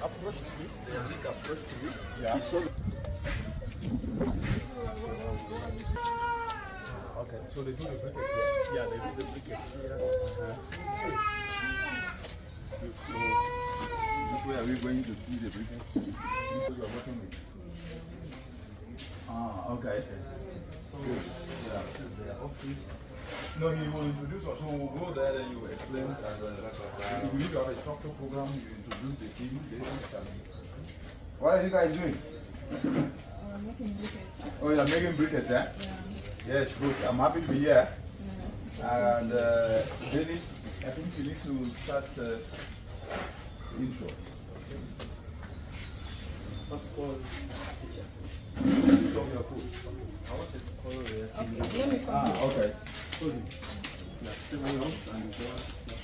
approached me, the league approached me. Yeah. He saw Okay, so they do the briquettes here. yeah, they did the briquettes here. So, this way are we going to see the briquettes? So you are working with? Ah, okay. So yeah, this is their office. No, he will introduce us. So we'll go there and you will explain. If you need to have a structure program, you introduce the team. What are you guys doing? I'm making briquettes. Oh, you're making briquettes, eh? Yeah. Yes, good. I'm happy to be here. And David, I think you need to start intro. First of all, teacher. From your food. I wanted to call the Okay, let me come. Okay. we are still young and it's not.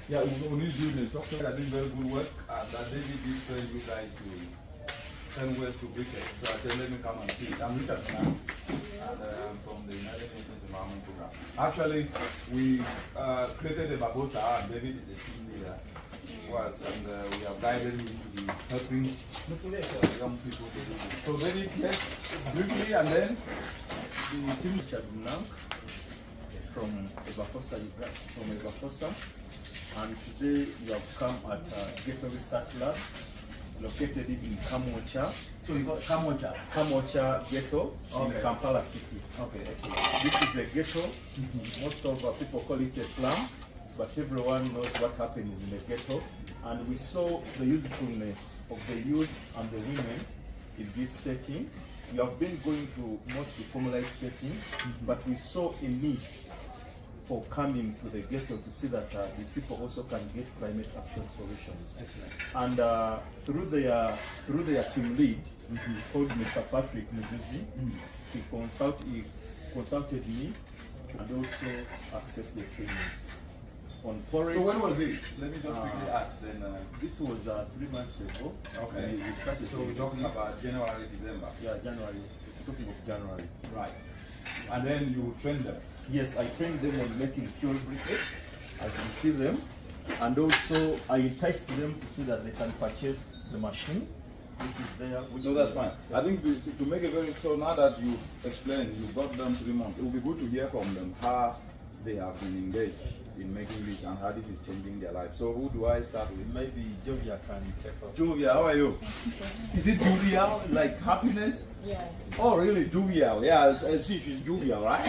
Yeah, we need to do the instruction. I did very good work. And David did train you guys to 10 ways to briquettes. So I said, let me come and see it. I'm Richard now. And I'm from the United Nations Environment Program. Actually, we created a Babosa, and David is the team leader. And we have guided him to be helping young people to do this. So David, yes, briefly, and then The team Richard now from Evafosa, and today we have come at Ghetto Research Lab, located in Kamwokya. so you got Kamwokya. Kamwokya Ghetto Okay. in Kampala City. Okay, excellent. This is a ghetto. Most of people call it a slum, but everyone knows what happens in the ghetto. And we saw the usefulness of the youth and the women in this setting. We have been going to mostly formalized settings, but we saw a need for coming to the ghetto to see that these people also can get climate action solutions. Excellent. And through their team lead, called Mr. Patrick Mujuzi, he consulted me and also accessed the trainings on porridge. So when was this? Let me just quickly ask then. This was 3 months ago. Okay. We started. So we're talking about January, December. Yeah, January. We're talking of January. Right. And then you train them. Yes, I trained them on making fuel briquettes, as you see them, and also I enticed them to see that they can purchase the machine, which is there. Which No, that's fine. is- I think to make it very, so now that you've explained, you've got them 3 months, it will be good to hear from them how they have been engaged in making this and how this is changing their life. So who do I start with? Maybe Jovia can take off. Juvia, how are you? Is it jovial, like happiness? Yeah. Oh, really, jovial? Yeah, I see she's jovial, right?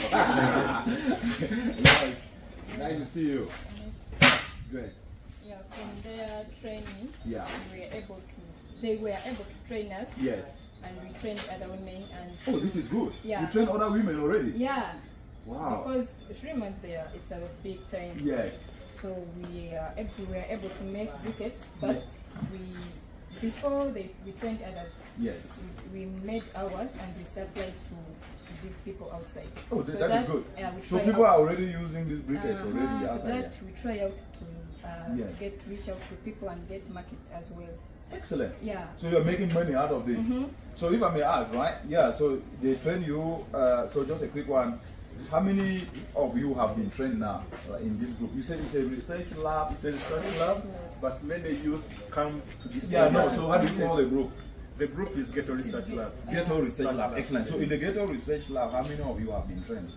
Nice. Nice to see you. Great. Yeah, from their training, Yeah. they were able to train us. Yes. And we trained other women and Oh, this is good. Yeah. You train other women already? yeah. Wow. Because 3 months there, it's a big time. Yes. So we were able to make briquettes. First, before we trained others, Yes. we made ours and we supplied to these people outside. Oh, So that is good. we So try people out- are already using these briquettes already so outside. that we try out to Yes. reach out to people and get market as well. Excellent. Yeah. So you're making money out of this. So if I may ask, right? Yeah. So they train you. So just a quick one. How many of you have been trained now in this group? You said it's a research lab. It's a research lab, but many youth come to this Yeah. area. No. So how do you call the group? The group is Ghetto Research Lab. Ghetto Research Lab. Excellent. So in the Ghetto Research Lab, how many of you have been trained?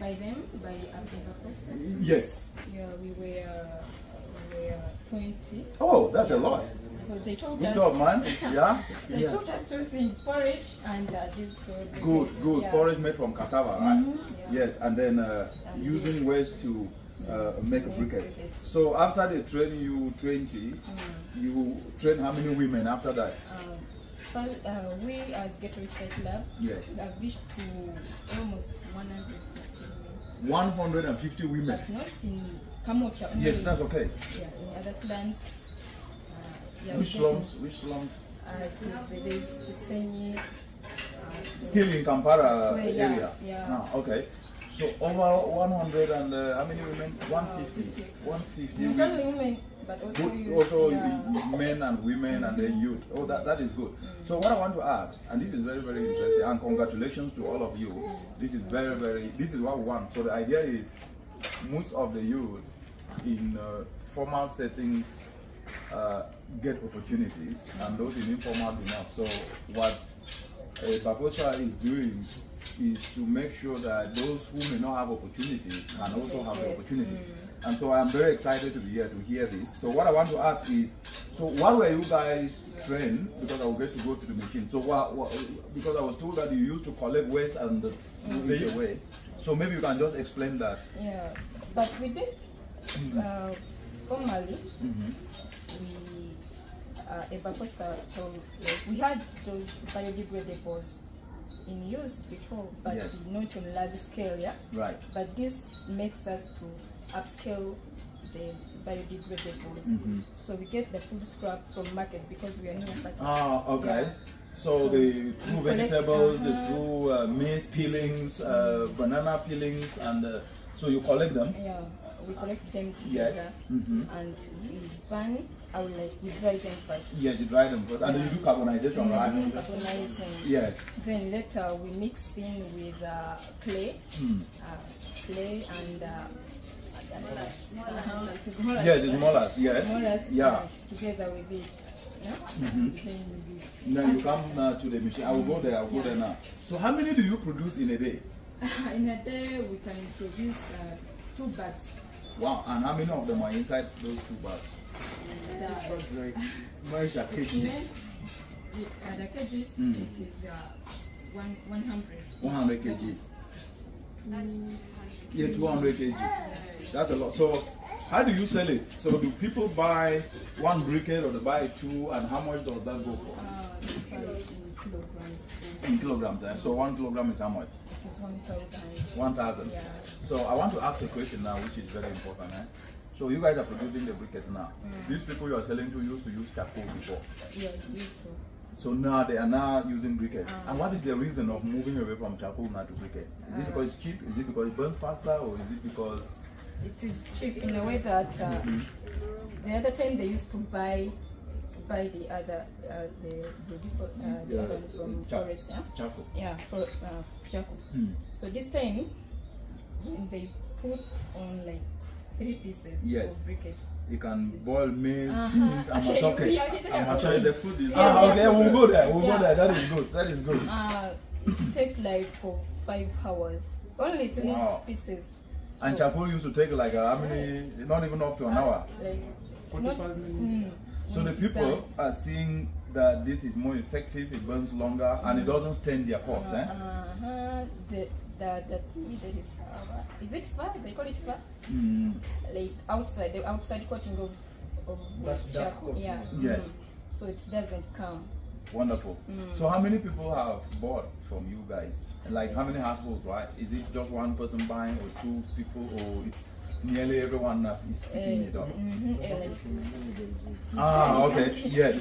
By them, by Abdullah, Yes. yeah, we were 20. Oh, that's a lot. Because they told Good us, job, man. Yeah. they taught us 2 things: porridge and this food. Good. Good. Yeah. Porridge made from cassava, right? Yeah. Yes. And then using ways to make a briquette. So after they train you 20, you train how many women after that? We as Ghetto Research Lab Yes. have reached to almost 150 women. 150 women. But not in Kamwokya only. Yes, that's okay. Yeah, in other slums. Yeah, Which slums? Which slums? There's Chisenyi. Still in Kampala Yeah, area. yeah. Ah, okay. So over 100 and how many women? 150. 150. Not only women, but also Good, youth. also Yeah. men and women and then youth. Oh, that is good. So what I want to add, and this is very, very interesting, and congratulations to all of you. This is this is what we want. So the idea is most of the youth in formal settings get opportunities, and those in informal do not. So what Baposa is doing is to make sure that those who may not have opportunities can also have the opportunities. And so I'm very excited to be here to hear this. So what I want to ask is, so what were you guys trained? Because I will get to go to the machine. So because I was told that you used to collect waste and throw it away. So maybe you can just explain that. Yeah, but we did formally. We had those biodegradables in use before, but not on large scale, yeah? Right. But this makes us to upscale the biodegradables. So we get the food scrap from market because we are near such. Ah, okay. Yeah. So the true vegetables, the collect, true maize peelings, banana peelings, and so you collect them? Yeah, we collect them together. Yes. And we burn, we dry them first. Yes, you dry them first. And then you do carbonization, right? Carbonizing. Yes. Then later we mix in with clay, clay and Yes, it's molas, yes. molas, Yeah. together with it. Yeah? Now you come to the machine. I will go there, go there now. So how many do you produce in a day? In a day we can produce 2 bags. Wow, and how many of them are inside those 2 bags? The kgs, it is 100. 100 kgs. Yeah, 200 kg. That's a lot. So how do you sell it? So do people buy 1 briquette or they buy 2, and how much does that go for? They buy in kilograms. In kilograms, eh? So 1 kilogram is how much? It is 1,000. 1,000. Yeah. So I want to ask a question now, which is very important. Eh? So you guys are producing the briquettes now. These people you are selling to used to use charcoal before. Yeah, used to. So now they are now using briquettes. And what is the reason of moving away from charcoal now to briquettes? Is it because it's cheap? Is it because it burns faster? Or is it because... It is cheap in a way that the other time they used to buy the other the other one from forest, yeah? Charcoal. Yeah, for charcoal. So this time they put on like 3 pieces of briquette. You can boil maize, beans, and matoke. Actually, the food is. Okay, we'll go there. We'll go there. That is good. That is good. It takes like for 5 hours. Only 3 pieces. So, and charcoal used to take like how many? Not even up to an hour. Like 45 minutes. So the people are seeing that this is more effective. It burns longer, and it doesn't stain their pots. The tea that is it fur? They call it fur? Like outside, the outside coating of charcoal. Yeah. Yes. So it doesn't come. Wonderful. So how many people have bought from you guys? Like how many households, right? Is it just 1 person buying or 2 people, or it's nearly everyone is picking it up? Okay. Yes.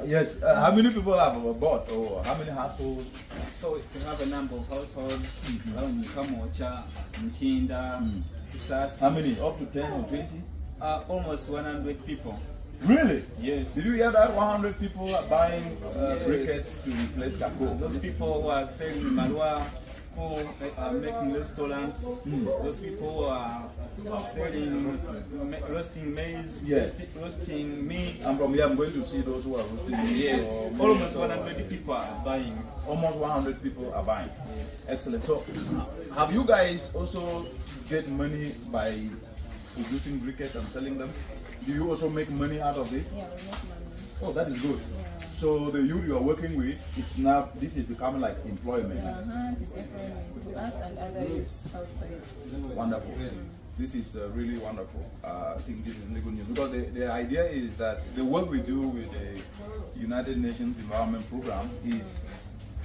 Yes. How many people have bought, or how many households? So we have a number of households around Kamwokya, Nsiyonna, Isas. How many? Up to 10 or 20? Almost 100 people. Really? Yes. Did you hear that? 100 people are buying briquettes to replace charcoal. Those people who are selling malwa, who are making restaurants, those people who are selling, roasting maize, roasting meat. And from here I'm going to see those who are roasting meat. Yes. Almost 100 people are buying. Almost 100 people are buying. Yes. Excellent. So have you guys also get money by producing briquettes and selling them? Do you also make money out of this? Yeah, we make money. Oh, that is good. Yeah. So the youth you are working with, it's now, this is becoming like employment. It is employment to us and others outside. Wonderful. This is really wonderful. I think this is really good news, because the idea is that the work we do with the United Nations Environment Program is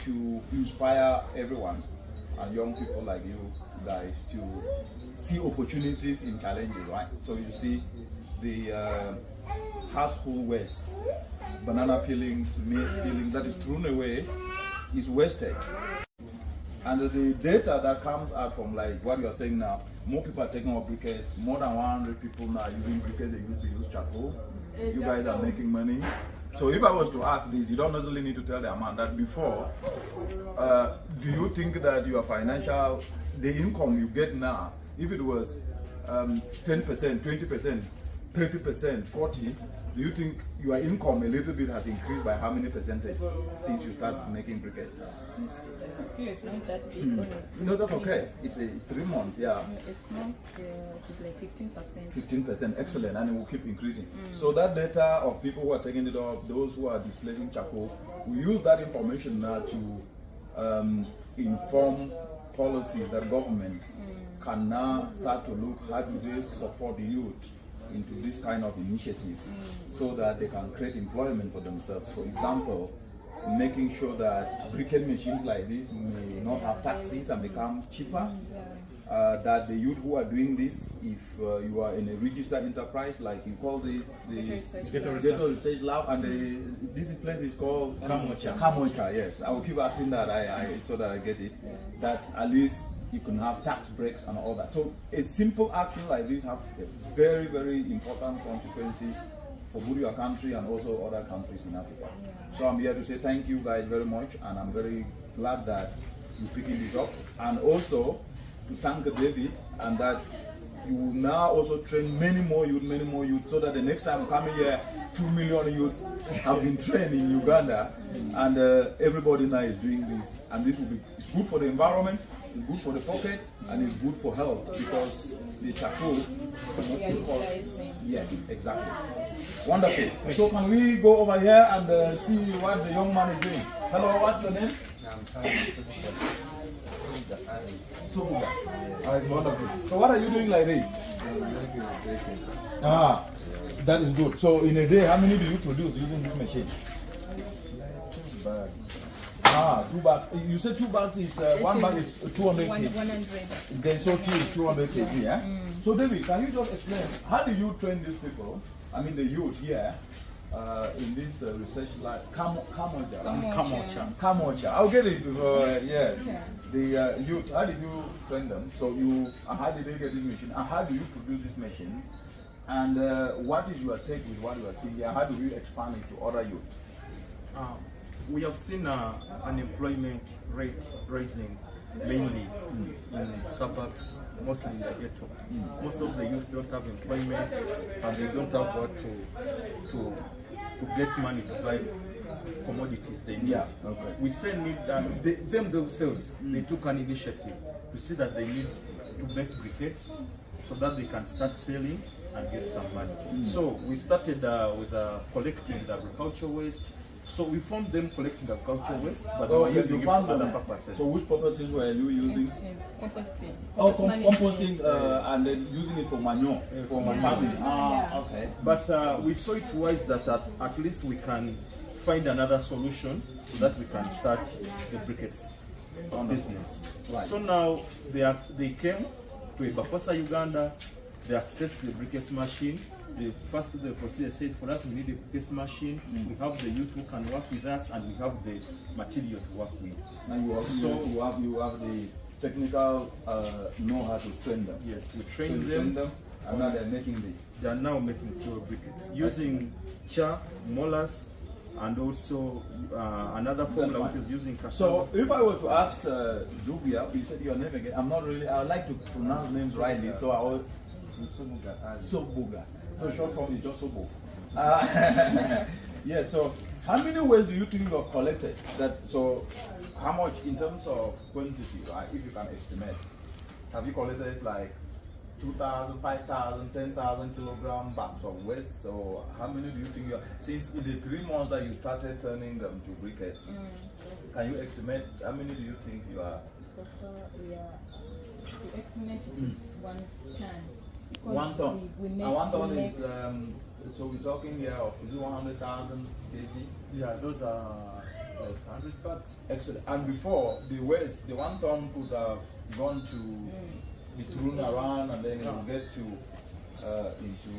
to inspire everyone and young people like you guys to see opportunities in challenges, right? So you see the household waste, banana peelings, maize peelings that is thrown away is wasted. And the data that comes out from like what you're saying now, more people are taking up briquettes, more than 100 people now using briquettes, they used to use charcoal. You guys are making money. So if I was to ask this, you don't necessarily need to tell the amount that before, do you think that your financial, the income you get now, if it was 10%, 20%, 30%, 40%, do you think your income a little bit has increased by how many percentage since you start making briquettes? Since it's not that big on it. No, that's okay. It's 3 months, yeah. It's not, it's like 15%. 15%, excellent, and it will keep increasing. So that data of people who are taking it off, those who are displacing charcoal, we use that information now to inform policies that governments can now start to look how do they support the youth into this kind of initiatives so that they can create employment for themselves. For example, making sure that briquette machines like this may not have taxes and become cheaper. That the youth who are doing this, if you are in a registered enterprise, like you call this the Ghetto Research Lab, and this place is called Kamwokya. Kamwokya, yes. I will keep asking that so that I get it. That at least you can have tax breaks and all that. So a simple action like this have very, very important consequences for both your country and also other countries in Africa. So I'm here to say thank you guys very much, and I'm very glad that you're picking this up, and also to thank David, and that you will now also train many more youth, so that the next time we come here, 2 million youth have been trained in Uganda, and everybody now is doing this. And this will be, it's good for the environment, it's good for the pocket, and it's good for health, because the charcoal yes, exactly. Wonderful. So can we go over here and see what the young man is doing? Hello, what's your name? Subuga. Wonderful. So what are you doing like this? That is good. So in a day, how many do you produce using this machine? 2 bags. 2 bags. You said 2 bags is, one bag is 200 kg. 100. Then so 2 is 200 kg, yeah? So David, can you just explain, how do you train these people, I mean the youth here, in this research lab, Kamwokya. I'll get it before, the youth, how did you train them? So how did they get this machine? And how do you produce these machines? And what is your take with what you are seeing here? How do you expand it to other youth? We have seen unemployment rate rising mainly in the suburbs, mostly in the ghetto. Most of the youth don't have employment, and they don't have what to get money to buy commodities they need. We say need them themselves, they took an initiative to see that they need to make briquettes so that they can start selling and get some money. So we started with collecting the agricultural waste. So we found them collecting agricultural waste, but they were using it for other purposes. So which purposes were you using? Composting. Composting and then using it for manure for my family. Okay. But we saw it wise that at least we can find another solution so that we can start the briquettes business. Right. So now they came to Bafosa, Uganda. They accessed the briquettes machine. The first the procedure said, for us we need a briquettes machine. We have the youth who can work with us, and we have the material to work with. And you have the technical know-how to train them. Yes, we train them, and now they're making this. They are now making fuel briquettes using char, molars, and also another formula which is using cassava. So if I were to ask Zubia, you said your name again. I would like to pronounce names rightly, so I would. Sobuga. So short form is just Sobo. Yeah, so how many ways do you think you have collected? So how much in terms of quantity, right, if you can estimate? Have you collected like 2,000, 5,000, 10,000 kilogram bags of waste? So how many do you think you are, since in the 3 months that you started turning them to briquettes, can you estimate how many do you think you are? So far we estimate it is 1 ton. 1 ton. We 1 ton is, so we're talking here of, is it 100,000 kg? Yeah, those are like 100 bags. Excellent. And before, the waste, the 1 ton could have gone to be thrown around, and then it will get to into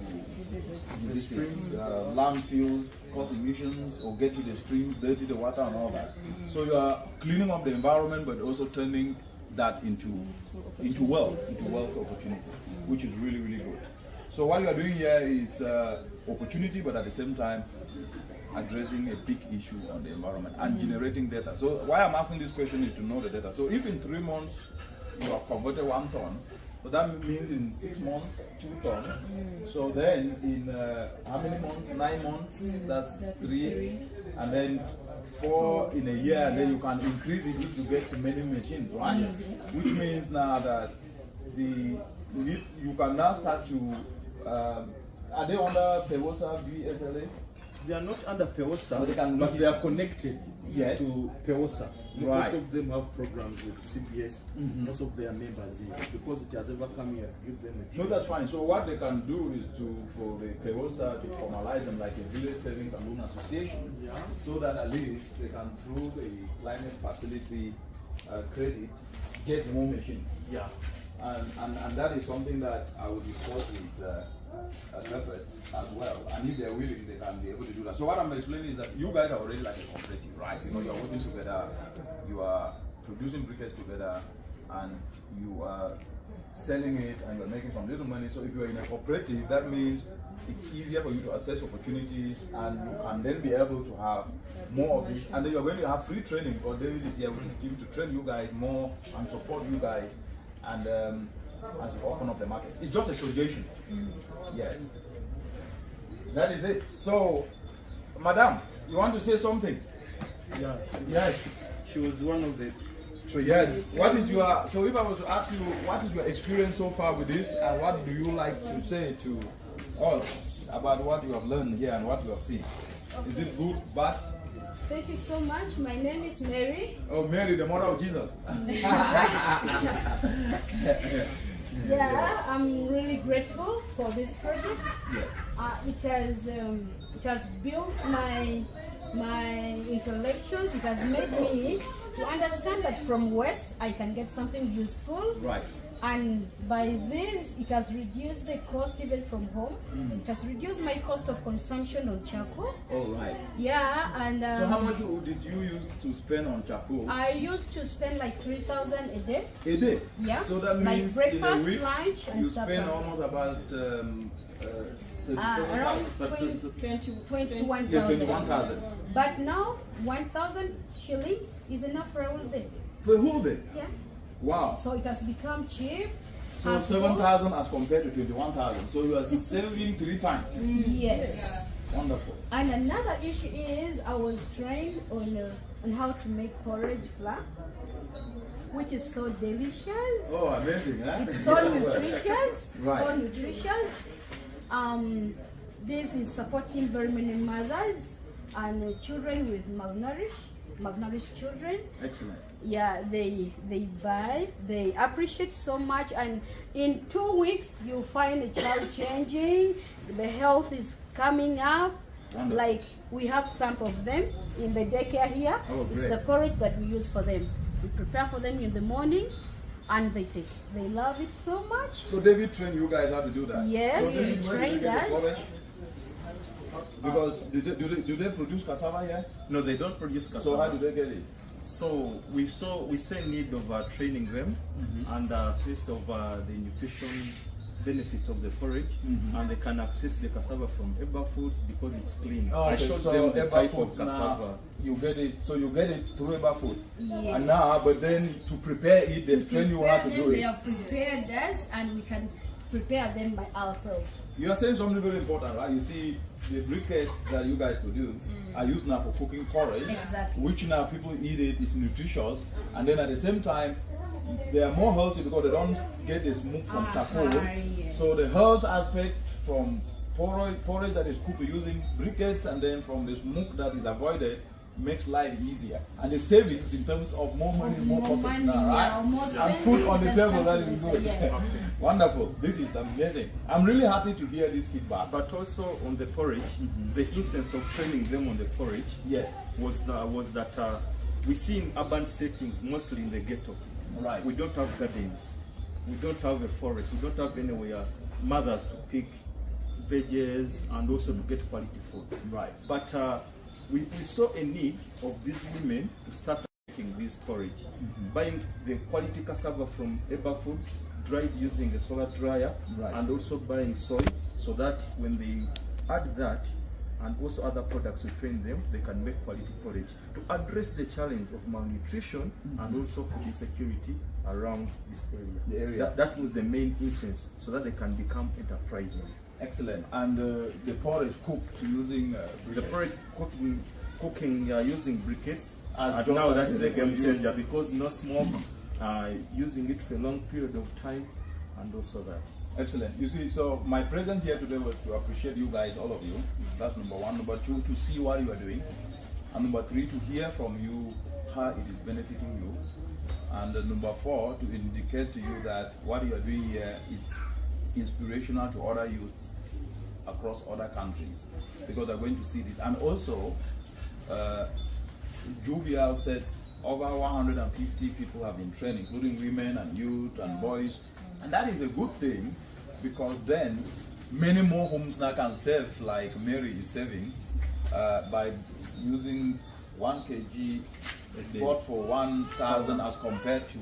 the streams, landfills, cause emissions, or get to the stream, dirty the water and all that. So you are cleaning up the environment, but also turning that into wealth opportunity, which is really, really good. So what you are doing here is opportunity, but at the same time addressing a big issue on the environment and generating data. So why I'm asking this question is to know the data. So if in 3 months you have converted 1 ton So that means in 6 months, 2 tons. So then in how many months? 9 months, that's 3. And then 4 in a year, and then you can increase it if you get many machines, right? Yes. Which means now that you can now start to, are they under PEWOSA, VSLA? They are not under PEWOSA, but they are connected to PEWOSA. Right. Most of them have programs with CBS. Most of their members here, because it has ever come here to give them a No, training. that's fine. So what they can do is for the PEWOSA to formalize them like a village savings and loan association, so that at least they can, through the climate facility credit, get more machines. Yeah. And that is something that I would discuss with Briquettes as well. And if they're willing, they can be able to do that. So what I'm explaining is that you guys are already like a cooperative, right? You know, you're working together, you are producing briquettes together, and you are selling it, and you're making some little money. So if you're in a cooperative, that means it's easier for you to assess opportunities, and you can then be able to have more of this. And then you're going to have free training, because David is here with his team to train you guys more and support you guys. And as you open up the market, it's just a suggestion. Yes, that is it. So, Madam, you want to say something? Yeah. Yes. She was one of the. So yes, what is your? So if I was to ask you, what is your experience so far with this, and what do you like to say to us about what you have learned here and what you have seen? Is it good, bad? Thank you so much. My name is Mary. Oh, Mary, the mother of Jesus. Yeah, I'm really grateful for this project. Yes. It has built my intellectuals. It has made me to understand that from West I can get something useful. Right. And by this, it has reduced the cost even from home. It has reduced my cost of consumption on charcoal. All right. Yeah, and So how much did you use to spend on charcoal? I used to spend like 3,000 a day. A day? Yeah. So that Like means breakfast, in a week, lunch, and you supper. spend almost about Around 21,000. But now 1,000 shillings is enough for a whole day. For a whole day? Yeah. Wow. So it has become cheap. So 7,000 as compared to 21,000. So you are saving 3 times. Yes. Wonderful. And another issue is I was trained on how to make porridge flour, which is so delicious. Oh, amazing, huh? So nutritious. Right. So nutritious. This is supporting very many mothers and children with malnourished children. Excellent. Yeah, they buy, they appreciate so much, and in 2 weeks you'll find a child changing, the health is coming up. Wonderful. Like we have some of them in the daycare here. Oh, it's great. the porridge that we use for them. We prepare for them in the morning and they take. They love it so much. So David trained you guys how to do that? Yes, so David, he where did you trained get the us. porridge? Because do they produce cassava here? No, they don't produce cassava. So how do they get it? So we see need of training them and assist of the nutrition benefits of the porridge, and they can access the cassava from Eba Foods because it's clean. Oh, I showed them the type of cassava. You get it, so you get it through Eba Foods. Yes. And now, but then to prepare it, they train you how to do They it. have prepared us and we can prepare them by ourselves. You are saying something very important, right? You see, the briquettes that you guys produce are used now for cooking porridge, Exactly. which now people eat it, it's nutritious, and then at the same time, they are more healthy because they don't get the smoke from charcoal. Yes. So the health aspect from porridge that is cooked using briquettes, and then from the smoke that is avoided, makes life easier. And the savings in terms of more money, more profits now, right? more And spending, food on the just table, come that to is this, good. yes. Wonderful. This is amazing. I'm really happy to hear this feedback. But also on the porridge, the instance of training them on the porridge Yes. was that we see in urban settings, mostly in the ghetto. Right. We don't have gardens, we don't have a forest, we don't have anywhere mothers to pick veggies and also to get quality food. Right. But we saw a need of these women to start making this porridge, buying the quality cassava from Eba Foods, dried using a solar dryer, Right. and also buying soy, so that when they add that, and also other products we train them, they can make quality porridge to address the challenge of malnutrition and also food insecurity around this area. The area. That was the main essence, so that they can become enterprising. Excellent. And the porridge cooked using The porridge cooking using briquettes, As now just that as is a you game use- changer because no smoke, using it for a long period of time, and also that. Excellent. You see, so my presence here today was to appreciate you guys, all of you. That's number one. Number two, to see what you are doing. And number three, to hear from you how it is benefiting you. And number four, to indicate to you that what you are doing here is inspirational to other youths across other countries, because they're going to see this. And also, Jovial said over 150 people have been trained, including women and youth and boys. And that is a good thing, because then many more homes now can serve like Mary is serving by using 1 kg bought for 1,000 as compared to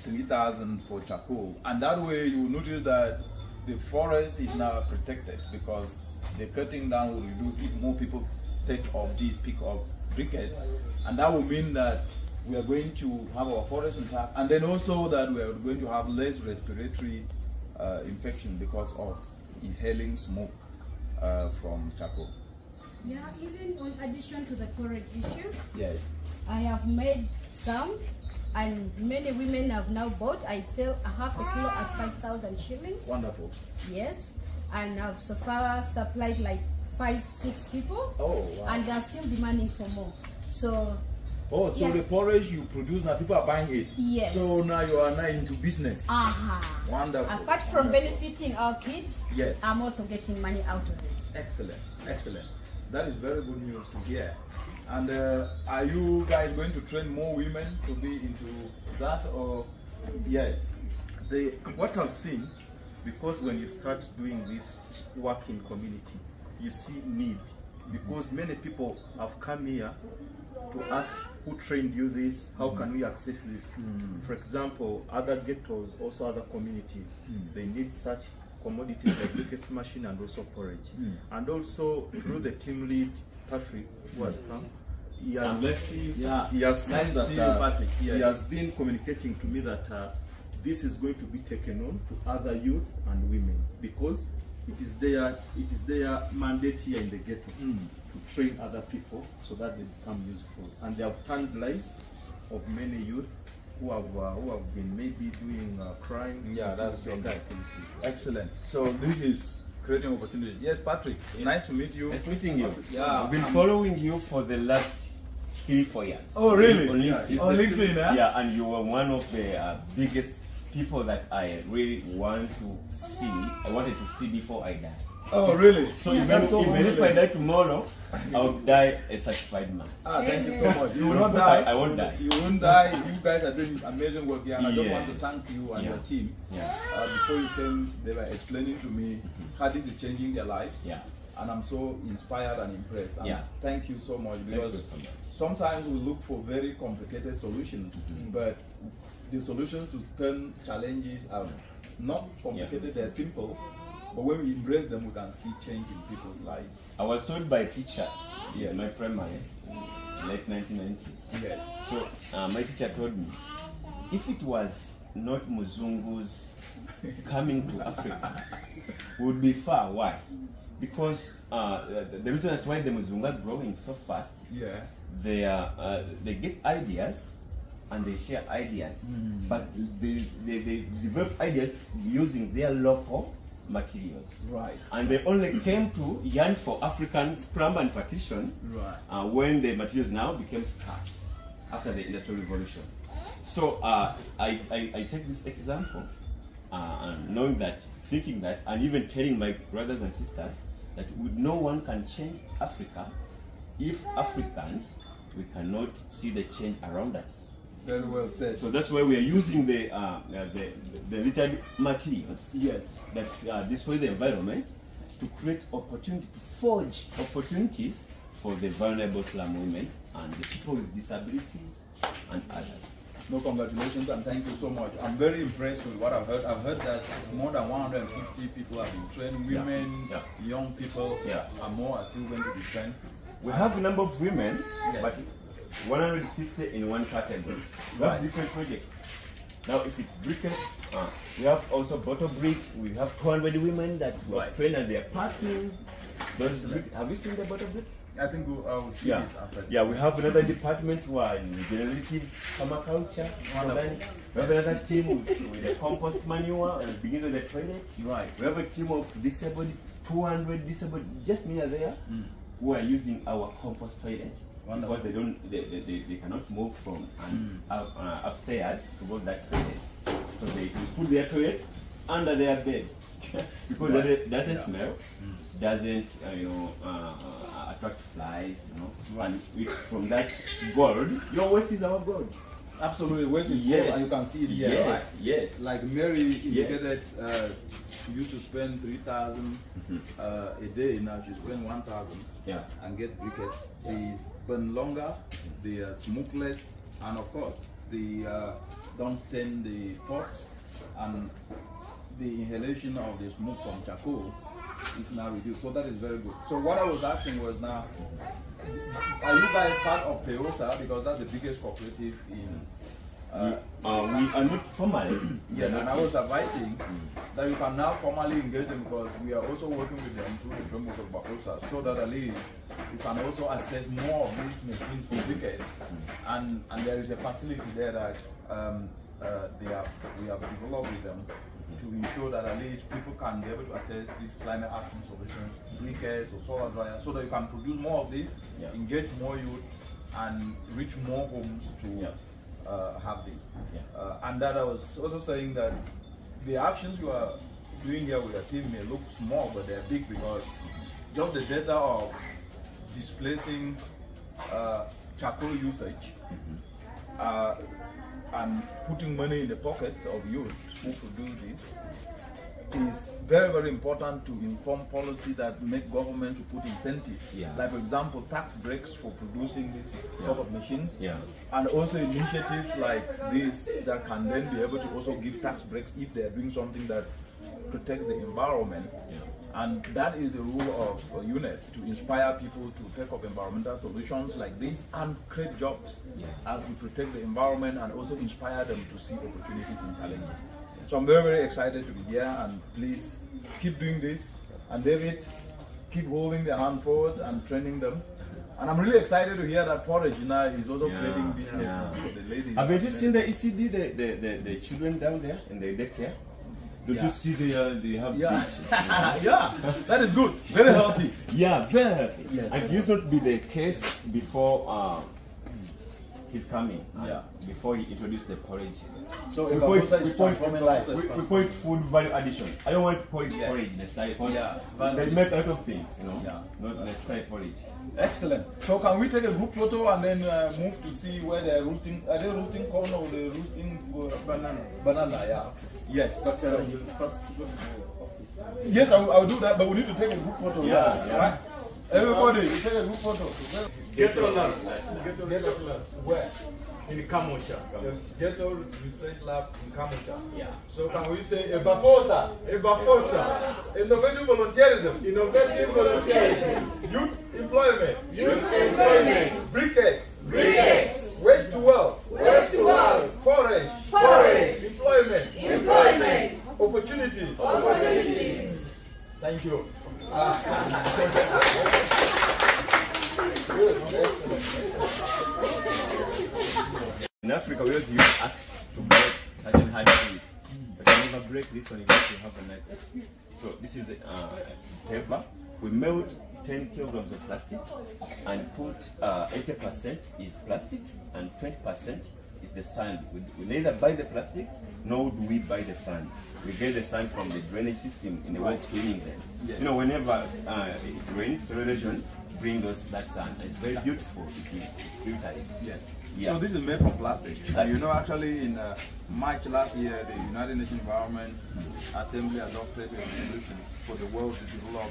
3,000 for charcoal. And that way you will notice that the forest is now protected, because the cutting down will reduce if more people pick up briquettes, and that will mean that we are going to have our forest intact, and then also that we are going to have less respiratory infection because of inhaling smoke from charcoal. Yeah, even on addition to the porridge issue, Yes. I have made some, and many women have now bought. I sell a half a kilo at 5,000 shillings. Wonderful. Yes, and I've so far supplied like 5-6 people, Oh, wow. and they're still demanding for more. So Oh, so Yeah. the porridge you produce now, people are buying it. Yes. So now you are now into business. Wonderful. apart from benefiting our kids, Yes. I'm also getting money out of it. Excellent, excellent. That is very good news to hear. And are you guys going to train more women to be into that, or yes? What I've seen, because when you start doing this work in community, you see need, because many people have come here to ask who trained you this, how can we access this. For example, other ghettos, also other communities, they need such commodities like briquettes machine and also porridge. And also through the team lead, Patrick, who has come, he has said Nice to see you, Patrick. he Yes. has been communicating to me that this is going to be taken on to other youth and women, because it is their mandate here in the ghetto to train other people so that they become useful, and they have turned lives of many youth who have been maybe doing crime. Yeah, that's okay. okay. Excellent. So this is creating opportunity. Yes, Patrick. Yes. Nice to meet you. Nice meeting you. Yeah. I've been following you for the last 3-4 years. Oh, really? On LinkedIn. On LinkedIn, eh? Yeah, and you were one of the biggest people that I really want to see. I wanted to see before I die. Oh, really? So even if I die tomorrow, I would die a certified man. Thank you so much. You will But not of course, die. I won't die. You won't die. You guys are doing amazing work here, and I just want to Yes. thank you and Yeah. your team. Yeah. Before you came, they were explaining to me how this is changing their lives. Yeah. And I'm so inspired and impressed. And Yeah. thank you so much, Thank because you so much. sometimes we look for very complicated solutions, but the solutions to turn challenges are not complicated, they're simple. But when we embrace them, we can see change in people's lives. I was told by a teacher Yes. in my primary, late 1990s. Yes. So my teacher told me, if it was not Muzungus coming to Africa, we would be far. Why? Because the reason that's why the Muzungu are growing so fast, Yeah. they get ideas and they share ideas, but they develop ideas using their local materials. Right. And they only came to yearn for African scrum and partition Right. when the materials now became scarce after the Industrial Revolution. So I take this example, knowing that, thinking that, and even telling my brothers and sisters that no one can change Africa if Africans, we cannot see the change around us. Very well said. So that's why we are using the littered materials Yes. that destroy the environment to create opportunity, to forge opportunities for the vulnerable slum women and the people with disabilities and others. No, congratulations and thank you so much. I'm very impressed with what I've heard. I've heard that more than 150 people have been trained. Women, young people, and more are still going to be trained. We have a number of women, but 150 in one category. We have different projects. Now, if it's Briquettes, we have also bottle brick. We have 200 women that were trained and they're packing. Have you seen the bottle brick? I think I will see it after. Yeah, we have another department who are in regenerative permaculture. We have another team with the compost manure and it begins with the toilet. Right. We have a team of disabled, 200 disabled, just near there, who are using our compost toilet. Wonderful. Because they cannot move from upstairs to go to that toilet. So they put their toilet under their bed. Because it doesn't smell, doesn't attract flies, and from that gold, your waste is our gold. Absolutely, waste is gold, and you can see it here. Yes, right? yes. Like Mary indicated, she used to spend 3,000 a day. Now she spends 1,000. Yeah. And gets briquettes. They burn longer, they are smokeless, and of course, they don't stain the pots, and the inhalation of the smoke from charcoal is now reduced. So that is very good. So what I was asking was now, are you guys part of PEOSA? Because that's the biggest cooperative in... we are not formally. Yes, and I was advising that you can now formally engage them because we are also working with them through the framework of PEOSA, so that at least you can also access more of these machines for Briquettes. And there is a facility there that we have developed with them to ensure that at least people can be able to access these climate action solutions, Briquettes or solar dryers, so that you can produce more of this, engage more youth, and reach more homes to have this. And that I was also saying that the actions you are doing here with your team may look small, but they're big because just the data of displacing charcoal usage and putting money in the pockets of youth who produce this is very, very important to inform policy that make government to put incentives. Like, for example, tax breaks for producing this sort of machines. And also initiatives like this that can then be able to also give tax breaks if they are doing something that protects the environment. And that is the role of UNED, to inspire people to take up environmental solutions like this and create jobs as we protect the environment, and also inspire them to see opportunities and challenges. So I'm very, very excited to be here, and please keep doing this. And David, keep holding their hand forward and training them. And I'm really excited to hear that Porridge now is also creating businesses for the ladies. Have you just seen the ECD, the children down there in the daycare? Don't you see they have beaches? That is good. Very healthy. Yeah, very healthy. And it used not to be the case before he's coming. Before he introduced the porridge. So we call it food value addition. I don't want to call it porridge necessarily. They make a lot of things, not necessarily porridge. Excellent. So can we take a group photo and then move to see where they're roasting? Are they roasting corn or they're roasting banana? Banana, yes. But first, yes, I will do that, but we need to take a group photo. Right? Everybody, take a group photo. Ghetto Labs. Where? In Kamwokya. Ghetto Research Lab in Kamwokya. So can we say Ebafosa, innovative volunteerism, youth employment, Briquettes, waste to wealth, forage, employment, opportunities. Thank you. In Africa, we always use axe to break certain hard things. But you never break this one, you need to have an axe. So this is paper. We melt 10 kilograms of plastic and put 80% is plastic and 20% is the sand. We neither buy the plastic nor do we buy the sand. We get the sand from the drainage system in the way of cleaning them. Whenever it rains, erosion brings us that sand. It's very beautiful if you filter it. So this is made from plastic. Actually in March last year, the United Nations Environment Assembly adopted a resolution for the world to develop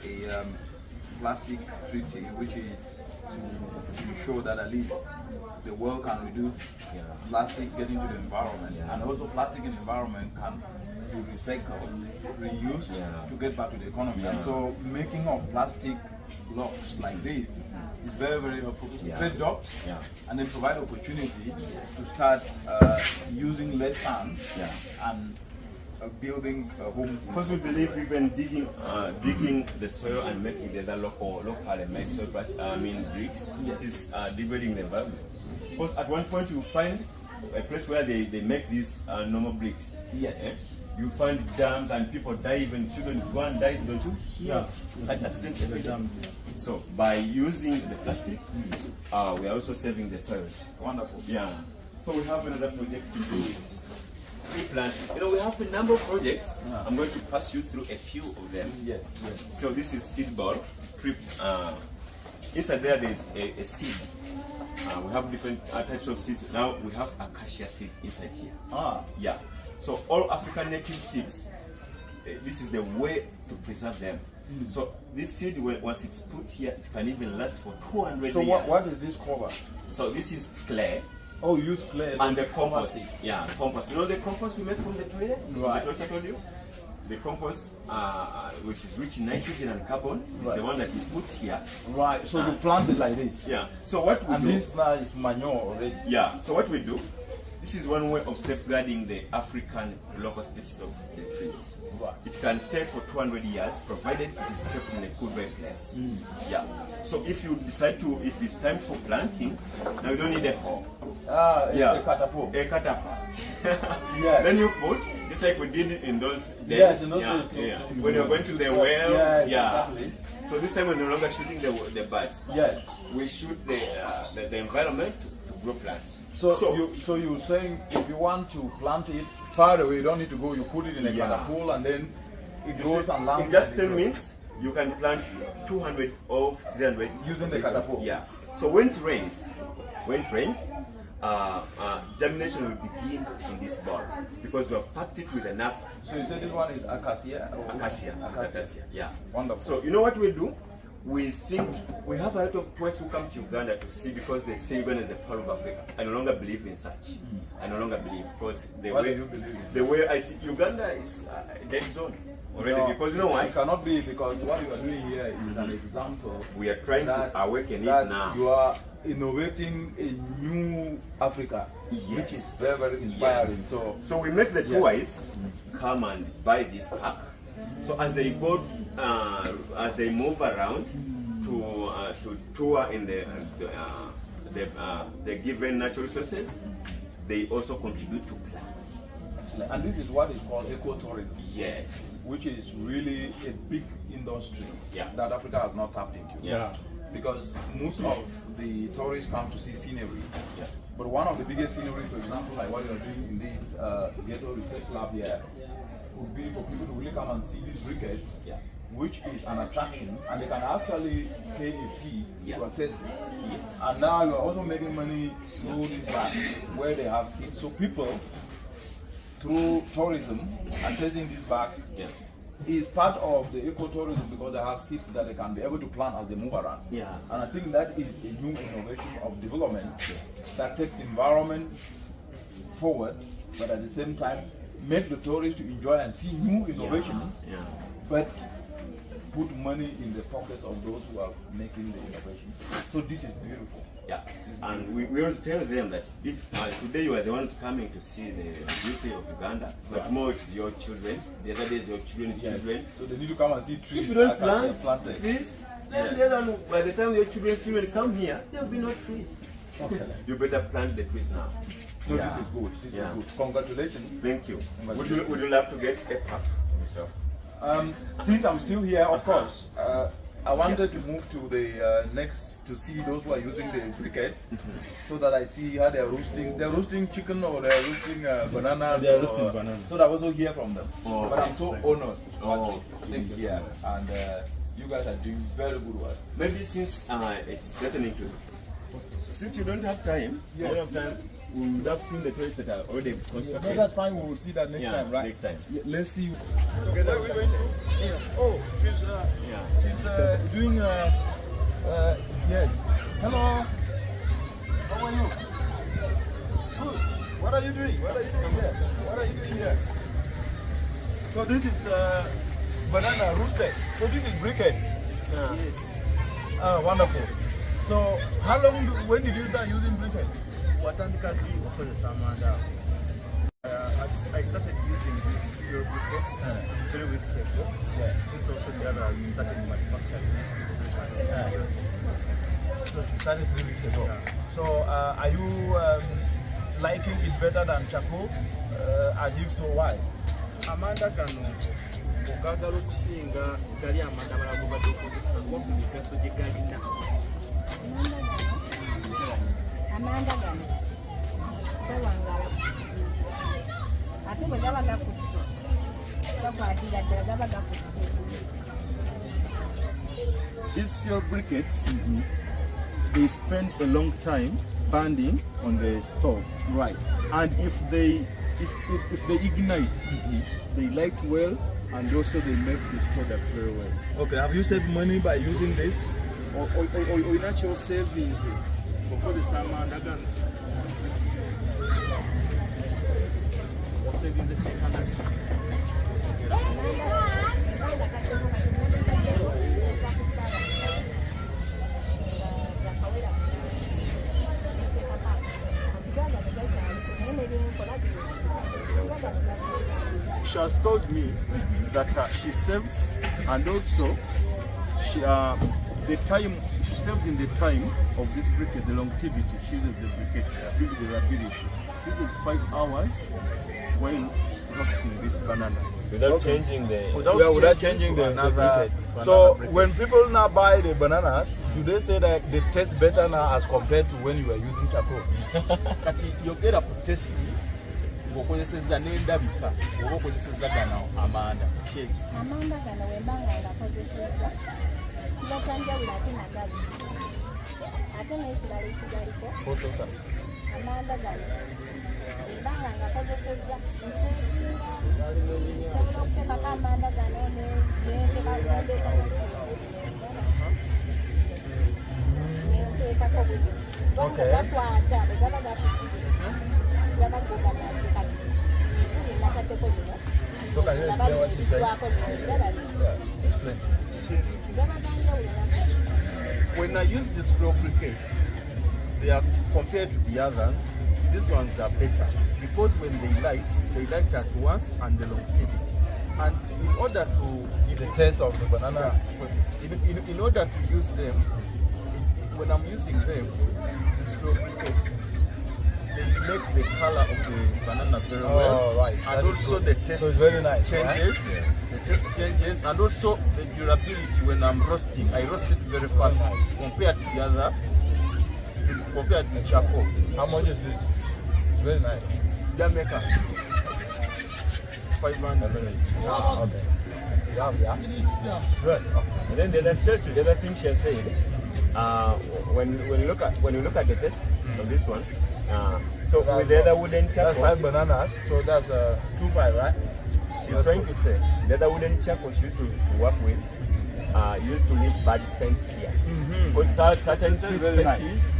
a plastic treaty, which is to ensure that at least the world can reduce plastic getting to the environment, and also plastic in the environment can be recycled, reused to get back to the economy. And so making of plastic blocks like this is very, very helpful to create jobs and then provide opportunity to start using less land and building homes. Because we believe even digging the soil and making the other local and made soil bricks is degrading the environment. Because at one point you find a place where they make these normal bricks. Yes. You find dams and people die, even children go and die. Don't you hear such accidents every day? So by using the plastic, we are also saving the soils. Wonderful. Yeah. So we have another project to do with tree planting. You know, we have a number of projects. I'm going to pass you through a few of them. Yes. So this is seed ball. Inside there is a seed. We have different types of seeds. Now we have acacia seed inside here. Yeah. So all African native seeds, this is the way to preserve them. So this seed, once it's put here, it can even last for 200 years. So what is this cover? So this is clay. Oh, use clay. And the compost. Yeah, compost. You know the compost we made from the toilet? Right. The toilet I told you? The compost, which is rich in nitrogen and carbon, is the one that we put here. Right, so you plant it like this. Yeah. So what we do... And this now is manure already. Yeah. So what we do, this is one way of safeguarding the African local species of the trees. Right. It can stay for 200 years, provided it is kept in a cool, dry place. Yeah. So if you decide to, if it's time for planting, now you don't need a hoe. A catapult. A catapult. Yeah. Then you put, just like we did it in those days. Yes, in those days. When you're going to the well. Exactly. So this time we're no longer shooting the birds. Yes. We shoot the environment to grow plants. So you're saying if you want to plant it far away, you don't need to go, you put it in a catapult and then it grows and lands. In just 10 minutes, you can plant 200 or 300 using the catapult. Yeah. So when it rains, germination will begin in this ball because we have packed it with enough. So you said this one is acacia? Acacia. Yeah. Wonderful. So you know what we do? We think we have a lot of tourists who come to Uganda to see because they say Uganda is the pearl of Africa. I no longer believe in such. I no longer believe because do you believe? The way I see Uganda is a dead zone already. No, because you know why? It cannot be, because what you are doing here is an example. We are trying to awaken it now. You are innovating a new Africa, which is very, very inspiring. So we make the tourists come and buy this pack. So as they go, as they move around to tour in the given natural resources, they also contribute to plants. And this is what is called ecotourism. Yes. Which is really a big industry that Africa has not tapped into. Yeah. Because most of the tourists come to see scenery. Yeah. But one of the biggest scenery, for example, like what you're doing in this Ghetto Research Lab here, would be for people to really come and see these briquettes, which is an attraction, and they can actually pay a fee to access this. Yes. And now you're also making money through this back where they have seats. So people, through tourism, accessing this back is part of the ecotourism because they have seats that they can be able to plant as they move around. Yeah. And I think that is a new innovation of development that takes environment forward, but at the same time make the tourists to enjoy and see new innovations, but put money in the pockets of those who are making the innovation. So this is beautiful. Yeah, and we always tell them that if today you are the ones coming to see the beauty of Uganda, but tomorrow it's your children, the other day is your children's children. So they need to come and see trees. If you don't plant trees, then the other, by the time your children's children come here, there will be no trees. You better plant the trees now. No, this is good. This is good. Congratulations. Thank you. Would you love to get a pack yourself? Since I'm still here, of course, I wanted to move to the next to see those who are using the briquettes, so that I see how they're roasting. They're roasting chicken or they're roasting bananas. They're roasting bananas. So that I also hear from them. Oh, but I'm so honored. Thank you. Yeah, and you guys are doing very good work. Maybe since it's threatening to, so since you don't have time, we would have seen the toilets that are already constructed. No, that's fine. We will see that next time, right? Next time. Let's see. Yeah. doing, yes. Hello. How are you? Good. What are you doing? What are you doing here? What are you doing here? So this is banana roasted. So this is briquettes. Yes. Wonderful. So how long, when did you start using briquettes? I started using these fuel briquettes 3 weeks ago. Since also the other I started manufacturing these briquettes. So you started 3 weeks ago. So are you liking it better than charcoal? And if so, why? Amanda gano okagala okusinga gali amanda balago badokozesa wakumigaso gye galina. Amanda gano gawangala ate bwe gaba gakutte gakwatira ddala gaba gakutte. These fuel briquettes, they spend a long time burning on the stove. Right. And if they ignite, they light well, and also they make this product very well. Okay, have you saved money by using this? Or natural savings. Because amanda gano savings she has told me that she saves, and also she she saves in the time of this briquette, the longevity. She uses the briquettes, the durability. She uses 5 hours while roasting this banana. Without changing the... Without changing the another So briquette. when people now buy the bananas, do they say that they taste better now as compared to when you were using charcoal? Kati yogera ku testi ng'okozesezza n'endabika oba okozesezza gano amanda. Amanda gano wembanga ngakozesezza kiba kyanjawulo ate nagali ate n'ekirala ekigaliko amanda gano wembanga ngakozesezza nsobola okuteekako amanda gano nenteeka nenteekako buli wanga gakwata bwe gaba gakutte gaba gaganatekati nataddeko bino When I use these fuel briquettes, they are compared to the others. These ones are better because when they light at once and the longevity. And in order to Give the taste of the banana. in order to use them, when I'm using them, these fuel briquettes, they make the color of the banana very well. Oh, right. And also the taste So it's very nice, changes. right? The taste changes, and also the durability when I'm roasting. I roast it very fast compared to the other, compared to charcoal. How much is this? Very nice. Jamaica. 500. Okay. Yeah. Good. And then the other thing she has said, when you look at the taste of this one, so with the other wooden That's charcoal, 5 bananas, so that's 2.5, right? she's trying to say the other wooden charcoal she used to work with used to leave bad scent here. Because certain tree very nice. species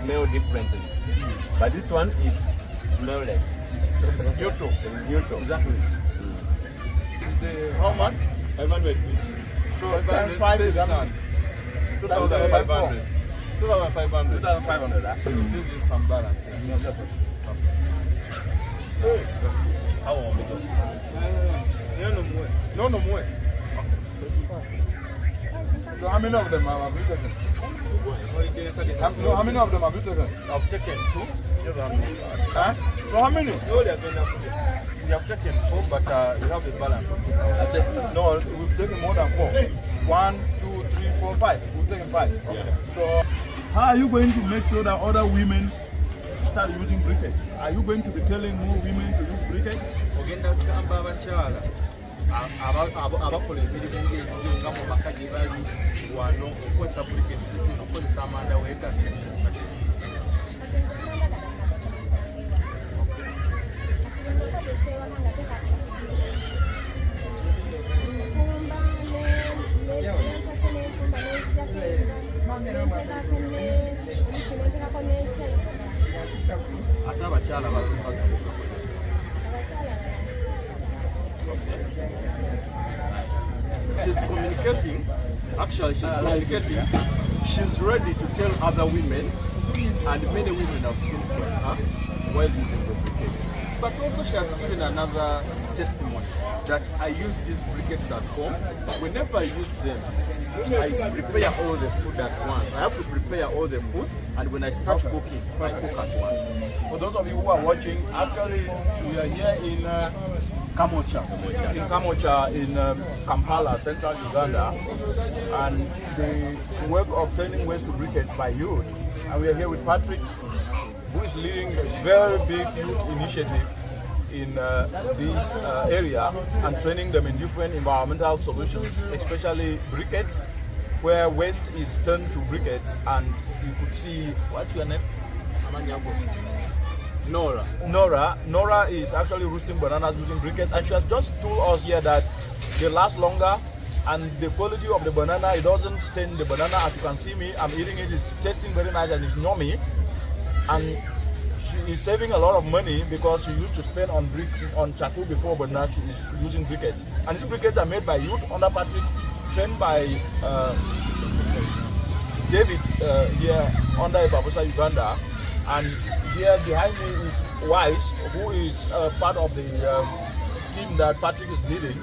smell differently, but this one is smellless. It's neutral. It's neutral. Exactly. How much? 500. So times 5 is 2,500. 2,500. 2,500, right? Give you some balance. How long ago? No more. So how many of them have you taken? How many of them have you taken? I've taken 2. Huh? So how many? We have taken 4, but we have a balance of 2. I said, no, we've taken more than 4. 1, 2, 3, 4, 5. We've taken 5. Okay. So how are you going to make sure that other women start using briquettes? Are you going to be telling more women to use briquettes? Ogenda kugamba abakyala abakola emirimu ng'egyo nga mu maka gye bali wano okukozesa briquettes zino okukozesa amanda weegati. She's communicating. Actually, she's communicating. She's ready to tell other women, and many women have seen from her while using the briquettes. But also she has given another testimony that I use these briquettes at home. Whenever I use them, I prepare all the food at once. I have to prepare all the food, and when I start cooking, I cook at once. For those of you who are watching, actually we are here in Kamwokya. In Kamwokya, in Kampala, central Uganda, and the work of turning waste to briquettes by youth. And we are here with Patrick, who is leading a very big youth initiative in this area and training them in different environmental solutions, especially briquettes, where waste is turned to briquettes. And you could see, what's your name? Nora. Nora is actually roasting bananas using briquettes, and she has just told us here that they last longer, and the quality of the banana, it doesn't stain the banana. As you can see me, I'm eating it, it's tasting very nice and it's yummy. And she is saving a lot of money because she used to spend on charcoal before, but now she is using briquettes. And these briquettes are made by youth under Patrick, trained by David here under Babusa, Uganda. And here behind me is Wise, who is part of the team that Patrick is leading.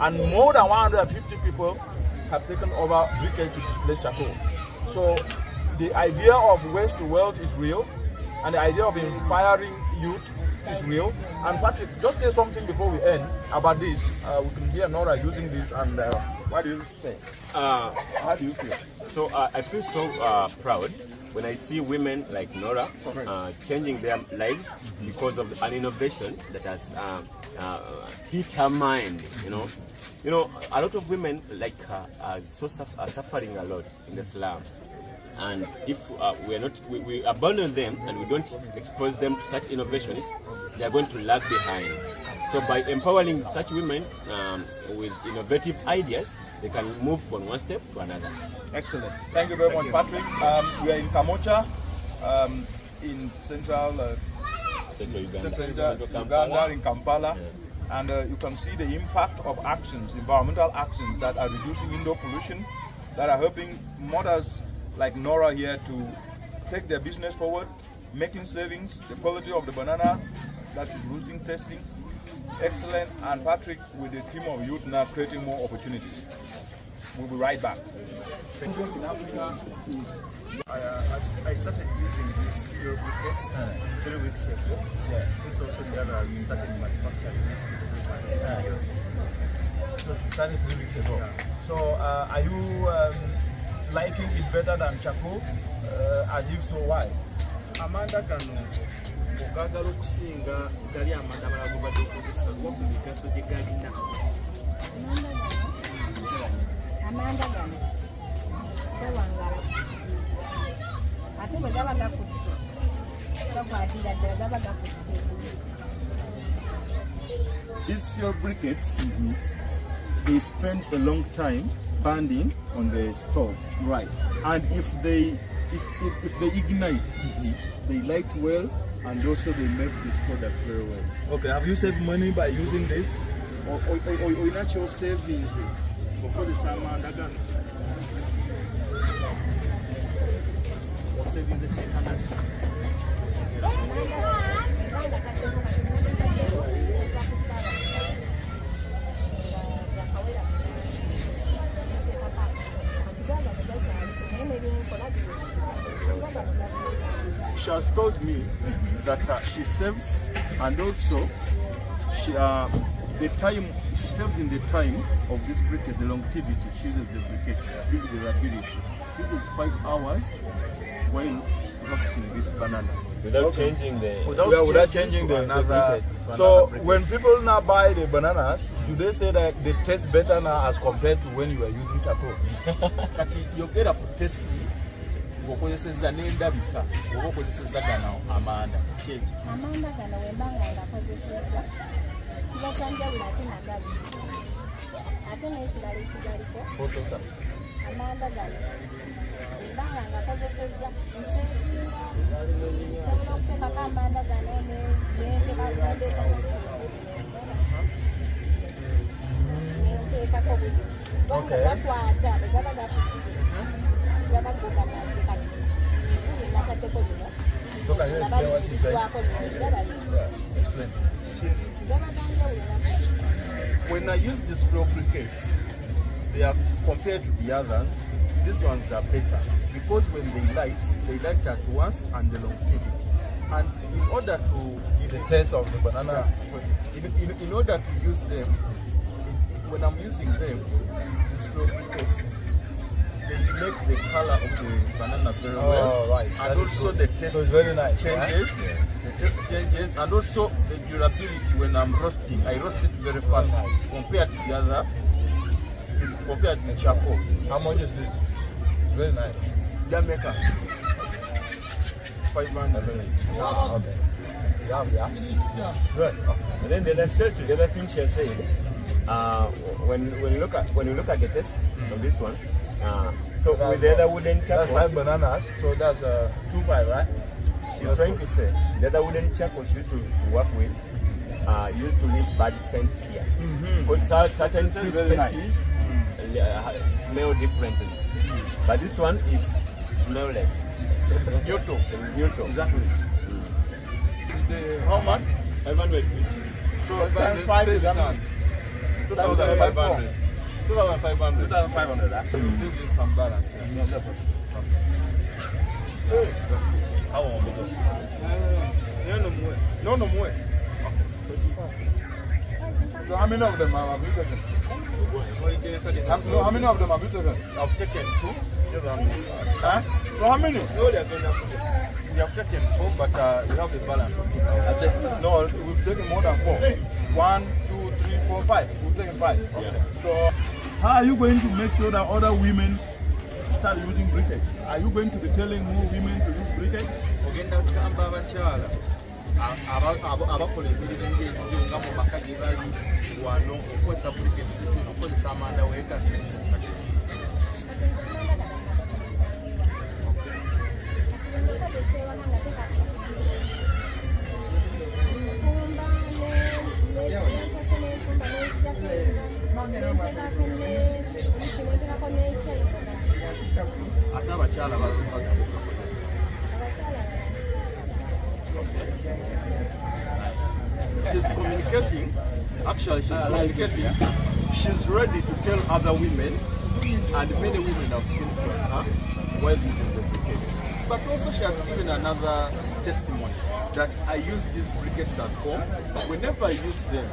And more than 150 people have taken over briquettes to displace charcoal. So the idea of waste to wealth is real, and the idea of inspiring youth is real. And Patrick, just say something before we end about this. We can hear Nora using this, and what do you say? How do you feel? So I feel so proud when I see women like Nora changing their lives because of an innovation that has hit her mind. You know, a lot of women like are suffering a lot in the slum. And if we abandon them and we don't expose them to such innovations, they are going to lag behind. So by empowering such women with innovative ideas, they can move from one step to another. Excellent. Thank you very much, Patrick. We are in Kamwokya, in central Uganda, in Kampala. Yeah. And you can see the impact of actions, environmental actions that are reducing indoor pollution, that are helping mothers like Nora here to take their business forward, making savings, the quality of the banana that she's roasting, testing. Excellent. And Patrick with the team of youth now creating more opportunities. We'll be right back. In Africa, I started using these briquettes 3 weeks ago. Yeah. Since also the other started manufacturing these briquettes. So it started 3 weeks ago. Yeah. So are you liking it better than charcoal? And if so, why? Amanda kano okagala okusinga gali amanda amalago batekozesa kuba ku migaso gye galina. Amanda gano gawangala ate bwe gaba gakutte gakwatira ddala gaba gakutte. These fuel briquettes, they spend a long time burning on the stove. Right. And if they ignite, they light well, and also they make this product very well. Okay, have you saved money by using this? Or natural savings. She has told me that she saves, and also she saves in the time of this briquette, the longevity. She uses the briquettes, give it the rapidity. She uses 5 hours while roasting this banana. Without changing the briquette. So when people now buy the bananas, do they say that they taste better now as compared to when you were using charcoal? But you get a taste. Okozeseza n'endabika oba okozeseza gano amanda. Amanda gano wembanga ngakozeseza kiba kyanjawulo ate nagali ate n'ekirala ekigaliko amanda gano ebanga nga kozesezza nsobola okuteekako amanda gano nenteeka nenteekako buli bonga gakwata begaba gatukire gabagoganaekati nataddeko bino nababisibwako When I use these flow briquettes, they are compared to the others. These ones are better because when they light at once and the longevity. And in order to The taste of the banana. in order to use them, when I'm using them, these flow briquettes, they make the color of the banana very well. Right. And also the taste So it's very nice. changes. Right? The taste changes, and also the durability when I'm roasting. I roast it very fast compared to the other, compared to charcoal. How much is this? Very nice. Jamaica. 500. Okay. Yeah. Good. And then the other thing she said, when you look at the taste of this one, so with the other wooden That's charcoal, 5 bananas. So that's 2.5, right? she's trying to say the other wooden charcoal she used to work with used to leave bad scent here. Because certain tree species smell differently, but this one is smellless. It's neutral. Neutral. Exactly. How much? 500. So times 5 is 2,500. 2,500. 2,500. Right? So we'll give you some balance here. How long ago? No more. So how many of them have you taken? How many of them have you taken? I've taken 2. Huh? So how many? We have taken 4, but we have a balance of 2. No, we've taken more than 4. 1, 2, 3, 4, 5. We've taken 5. Okay. So how are you going to make sure that other women start using briquettes? Are you going to be telling more women to use briquettes? Ogenda kugamba abakyala abakola emirimu ng'egyo nga mu maka gye bali wano okukozesa briquettes zino okukozesa amanda weekati. Ate abakyala she's communicating. Actually, she's communicating. She's ready to tell other women, and many women have seen from her while using the briquettes. But also she has given another testimony that I use these briquettes at home. Whenever I use them,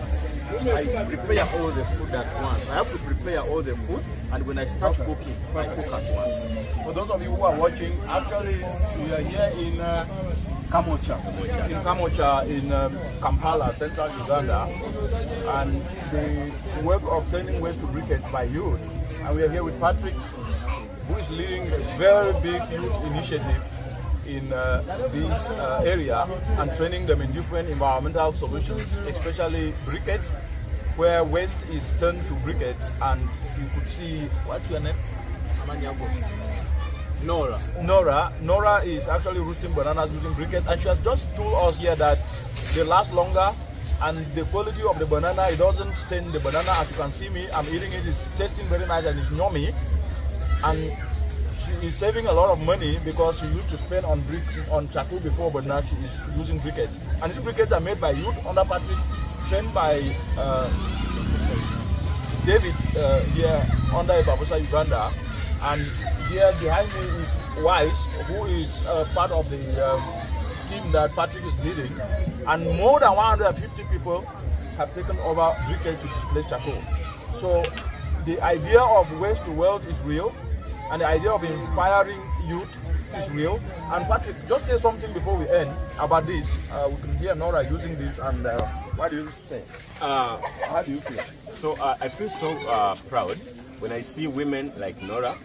I prepare all the food at once. I have to prepare all the food, and when I start cooking, I cook at once. For those of you who are watching, actually we are here in Kamwokya. In Kamwokya, in Kampala, central Uganda, and the work of turning waste to briquettes by youth. And we are here with Patrick, who is leading a very big youth initiative in this area and training them in different environmental solutions, especially briquettes, where waste is turned to briquettes. And you could see, what's your name? Nora. Nora is actually roasting bananas using briquettes, and she has just told us here that they last longer, and the quality of the banana, it doesn't stain the banana. As you can see me, I'm eating it, it's tasting very nice and it's yummy. And she is saving a lot of money because she used to spend on charcoal before, but now she is using briquettes. And these briquettes are made by youth under Patrick, trained by David here under Babusa, Uganda. And here behind me is Wise, who is part of the team that Patrick is leading. And more than 150 people have taken over briquettes to displace charcoal. So the idea of waste to wealth is real, and the idea of inspiring youth is real. And Patrick, just say something before we end about this. We can hear Nora using this, and what do you say? How do you feel? So I feel so proud when I see women like Nora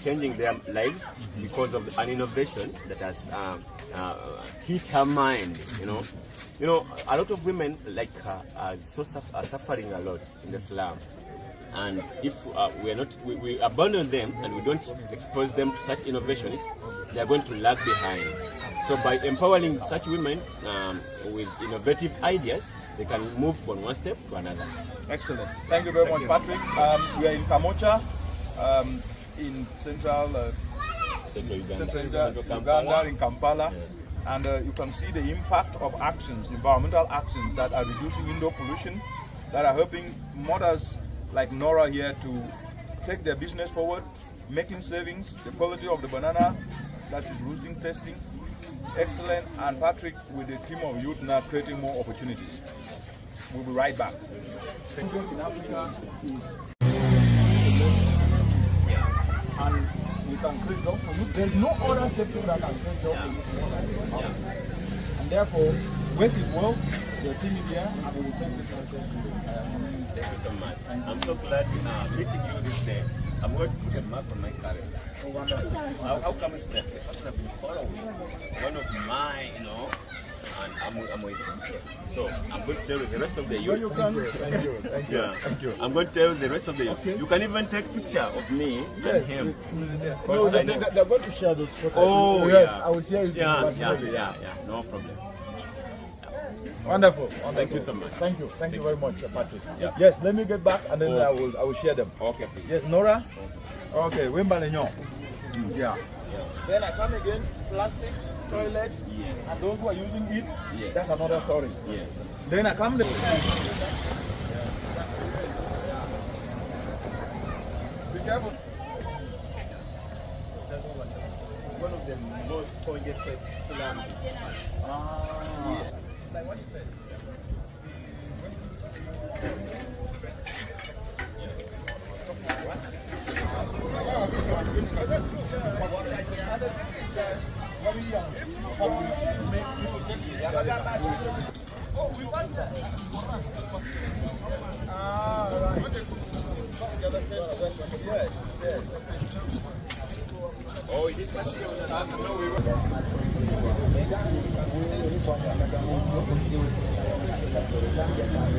changing their lives because of an innovation that has hit her mind. You know, a lot of women like are suffering a lot in the slum, And if we abandon them and we don't expose them to such innovations, they are going to lag behind. So by empowering such women with innovative ideas, they can move from one step to another. Excellent. Thank you very much, Patrick. We are in Kamwokya, in central Uganda, in Kampala. Yeah. And you can see the impact of actions, environmental actions that are reducing indoor pollution, that are helping mothers like Nora here to take their business forward, making savings, the quality of the banana that she's roasting, testing. Excellent. And Patrick with the team of youth now creating more opportunities. We'll be right back. In Africa, and we can create jobs for you. There's no other sector that can create jobs for you. And therefore, waste is wealth. You're seeing it here, and we will take the process. Thank you so much. I'm so glad meeting you this day. I'm going to put a mark on my career. How come it's that? The person I've been following, one of my, and I'm waiting. So I'm going to tell you the rest of the youth. Thank you. Thank you. I'm going to tell you the rest of the youth. Okay. You can even take a picture of me and him. No, they're going to share those photos. Oh, yeah. I will share it. Yeah. No problem. Wonderful. Thank you so much. Thank you very much, Patrick. Yeah. Yes, let me get back and then I will share them. Okay, please. Yes, Nora. Okay, Wimbalenyo. Yeah. Then I come again, plastic, toilet, yes. And those who are using it, yes. That's another story. Yes. Then I come. Be careful. One of the most congested slums. Yes. Like what you said. Oh, we want that. Right. Yes. Oh, you did that,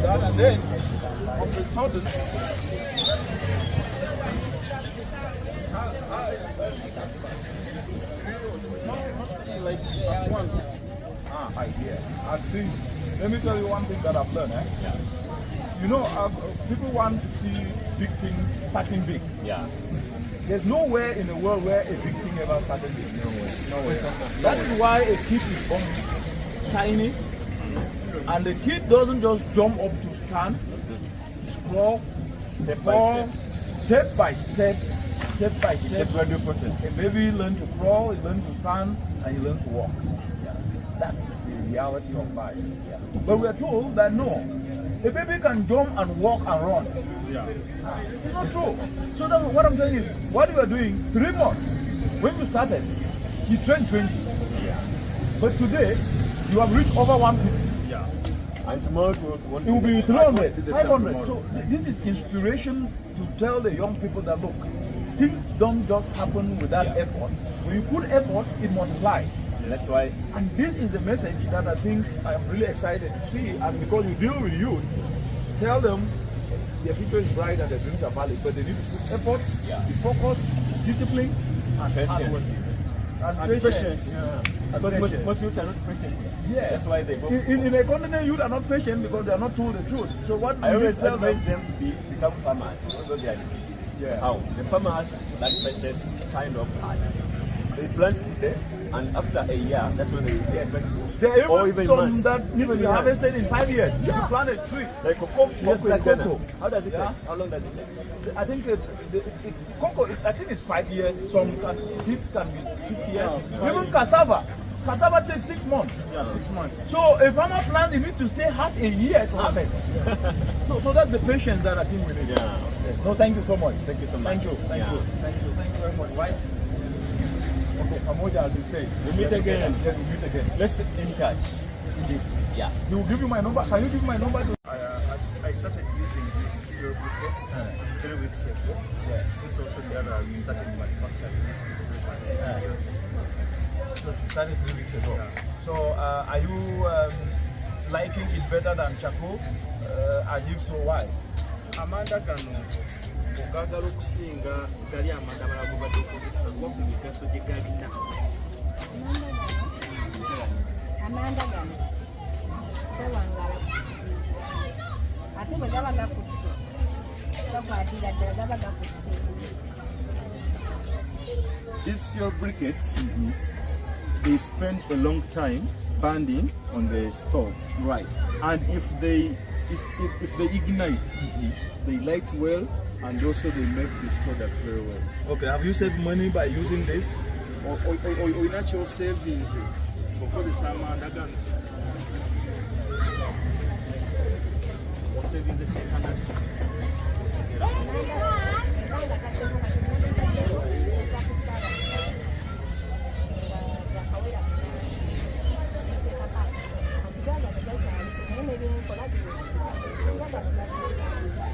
and then of a sudden, like one idea. I think. Let me tell you one thing that I've learned. Yeah. People want to see big things starting big. Yeah. There's nowhere in the world where a big thing ever started big. Nowhere. That is why a kid is born tiny, and the kid doesn't just jump up to stand. Crawl, step by step. It's a gradual process. A baby learns to crawl, he learns to stand, and he learns to walk. That is the reality of life. But we are told that no, a baby can jump and walk and run. It's not true. So that's what I'm saying is, what you are doing, 3 months, when you started, you trained 20. But today, you have reached over 150. And tomorrow it will be 300, 500. So this is inspiration to tell the young people that look, things don't just happen without effort. When you put effort, it multiplies. That's why. And this is the message that I think I'm really excited to see. And because you deal with youth, tell them their future is bright and their dreams are valid, but they need to put effort, be focused, discipline, and patience. And patience. Because most youths are not patient. Yeah. That's why they go. In the continent, youth are not patient because they are not told the truth. So what I always advise them to become farmers, although they are in cities. Yeah. How? The farmers, that patience kind of hard. They plant today, and after a year, that's when they get back to. Or even some that need to be harvested in 5 years. You plant a tree. Like cocoa. Yes, like cocoa. How does it take? How long does it take? I think cocoa. I think it's 5 years. Some seeds can be 6 years. Even cassava. Cassava takes 6 months. Yeah, 6 months. So a farmer plant, he needs to stay half a year to harvest. So that's the patience that I think we need. Yeah. No, thank you so much. Thank you so much. Thank you very much. Wise. Okay, Kamwokya, as you say, We meet again. Yeah, we meet again. Let's stay in touch. Indeed. Yeah. He will give you my number. Can you give me my number? I started using these briquettes 3 weeks ago. Since also the other we started manufacturing these briquettes. So you started 3 weeks ago. So are you liking it better than charcoal? And if so, why? Amanda Gano okaagala okusinga gali amanda amalala ge badde okozesa kuba ku migaso gye galina. Amanda gano gawangala ate bwe gaba gakutte gakwatira ddala gaba gakutte. These fuel briquettes, they spend a long time burning on the stove. Right. And if they ignite, they light well, and also they make this product very well. Okay, have you saved money by using this? Or natural savings? Okozesa amanda gano. Or savings ekyekana.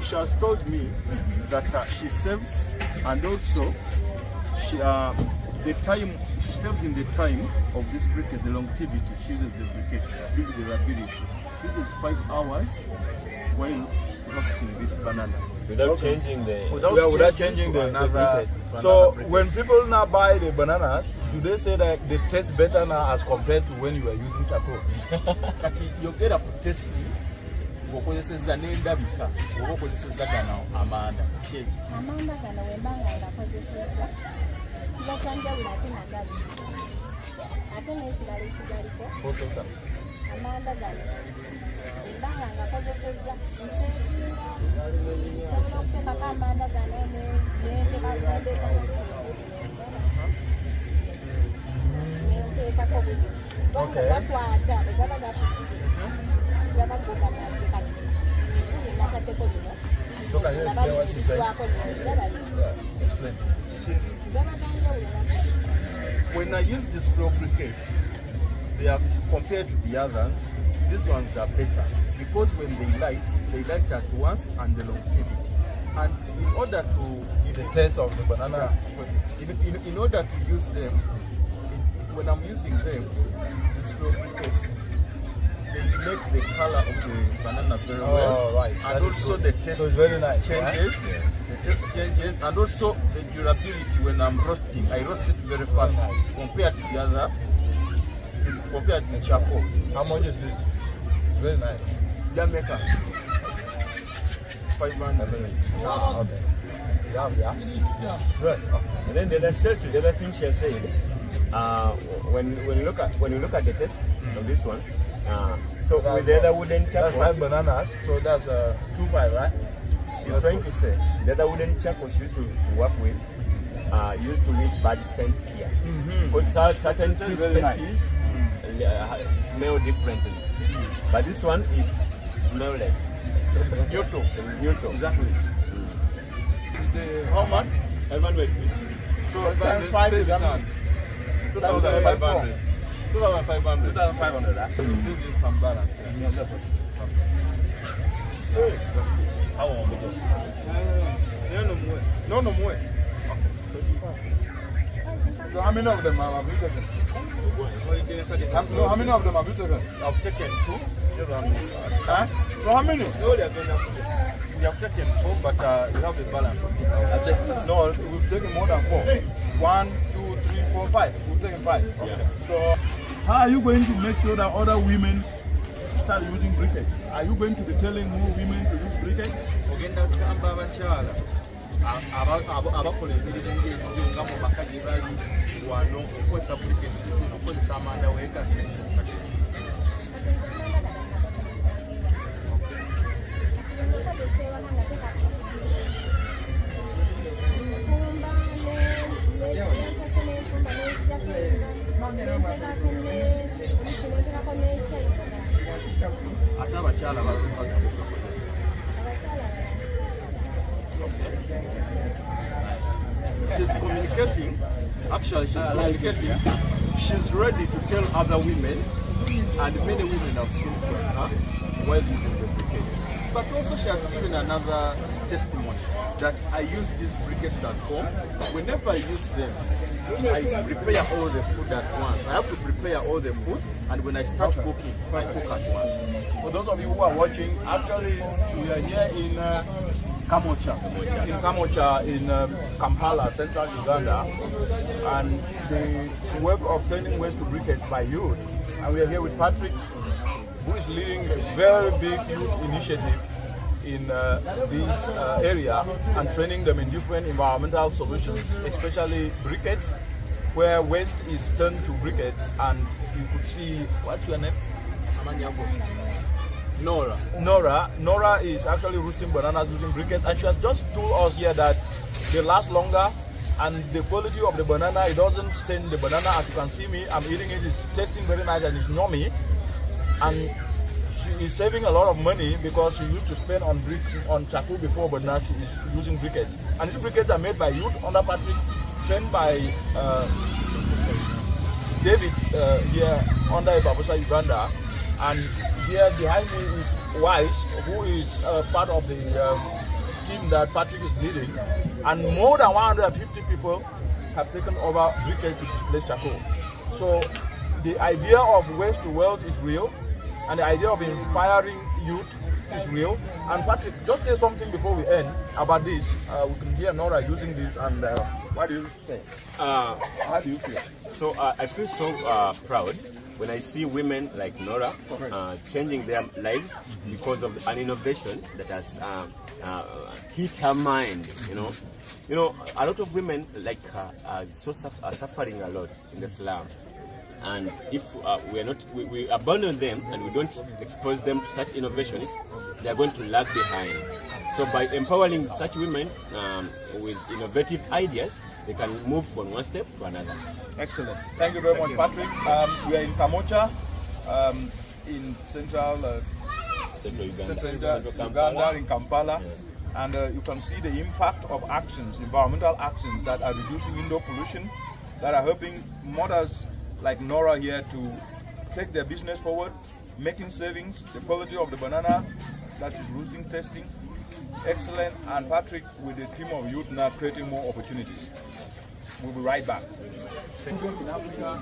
She has told me that she saves, and also the time she saves in the time of this briquette, the longevity. She uses the briquettes, the durability. This is 5 hours while roasting this banana. Without changing the... Without changing the banana. briquette. So when people now buy the bananas, do they say that they taste better now as compared to when you were using charcoal? Kati yogera ku testi ng'okozesezza n'endabika oba okozesezza gano amanda. Amanda gano wembanga ngakozesezza kiba kyanjawulo ate nagabi ate n'ekirala ekigaliko amanda gano wembanga ngakozesezza nsobola okuteekako amanda gano nenteekakondeeta nenteekako buli gakwata bwe gaba gakutte gaba gogamatekayo nataddeko bino nababikiddwako When I use these fuel briquettes, they are compared to the others. These ones are better because when they light at once and the longevity. And in order to The taste of the banana. in order to use them, when I'm using them, these fuel briquettes, they make the color of the banana very well. Oh, right. And also the taste So it's very nice, changes. right? The taste changes, and also the durability when I'm roasting. I roast it very fast compared to the other, compared to charcoal. How much is this? Very nice. Jamaica. 500. Okay. Yeah. Good. And then the other thing she said, when you look at the taste of this one, so with the other wooden That's charcoal, 5 bananas, so that's 2.5, right? she's trying to say the other wooden charcoal she used to work with used to leave bad scent here. Because certain tea species smell differently, but this one is smellless. It's neutral. Neutral. Exactly. How much? 500. So times 5 is 2,500. 2,500. 2,500, right? So give you some balance here. How long ago? No more. So how many of them have you taken? How many of them have you taken? I've taken 2. Huh? So how many? We have taken 4, but we have a balance of 2,000. No, we've taken more than 4. 1, 2, 3, 4, 5. We've taken 5. Okay. So how are you going to make sure that other women start using briquettes? Are you going to be telling more women to use briquettes? Ogenda kugamba abakyala abakola emirimu ng'egyo nga mu maka gye bali wano okukozesa briquettes zino okukozesa amanda weekati. Ate abakyala she's communicating. Actually, she's communicating. She's ready to tell other women, and many women have seen from her while using the briquettes. But also she has given another testimony that I use these briquettes at home. Whenever I use them, I prepare all the food at once. I have to prepare all the food, and when I start cooking, I cook at once. For those of you who are watching, actually we are here in Kamwokya. In Kamwokya, in Kampala, central Uganda, and the work of turning waste to briquettes by youth. And we are here with Patrick, who is leading a very big youth initiative in this area and training them in different environmental solutions, especially briquettes, where waste is turned to briquettes. And you could see, what's your name? Nora. Nora is actually roasting bananas using briquettes, and she has just told us here that they last longer, and the quality of the banana, it doesn't stain the banana. As you can see me, I'm eating it, it's tasting very nice and it's yummy. And she is saving a lot of money because she used to spend on charcoal before, but now she is using briquettes. And these briquettes are made by youth under Patrick, trained by David here under Babusa, Uganda. And here behind me is Wise, who is part of the team that Patrick is leading. And more than 150 people have taken over briquettes to displace charcoal. So the idea of waste to wealth is real, and the idea of inspiring youth is real. And Patrick, just say something before we end about this. We can hear Nora using this, and what do you say? How do you feel? So I feel so proud when I see women like Nora changing their lives because of an innovation that has hit her mind. You know, a lot of women like are suffering a lot in the slum. And if we abandon them and we don't expose them to such innovations, they are going to lag behind. So by empowering such women with innovative ideas, they can move from one step to another. Excellent. Thank you very much, Patrick. We are in Kamwokya, in central Uganda, in Kampala. Yeah. And you can see the impact of actions, environmental actions that are reducing indoor pollution, that are helping mothers like Nora here to take their business forward, making savings, the quality of the banana that is roasting, testing. Excellent. And Patrick with the team of youth now creating more opportunities. We'll be right back. In Africa,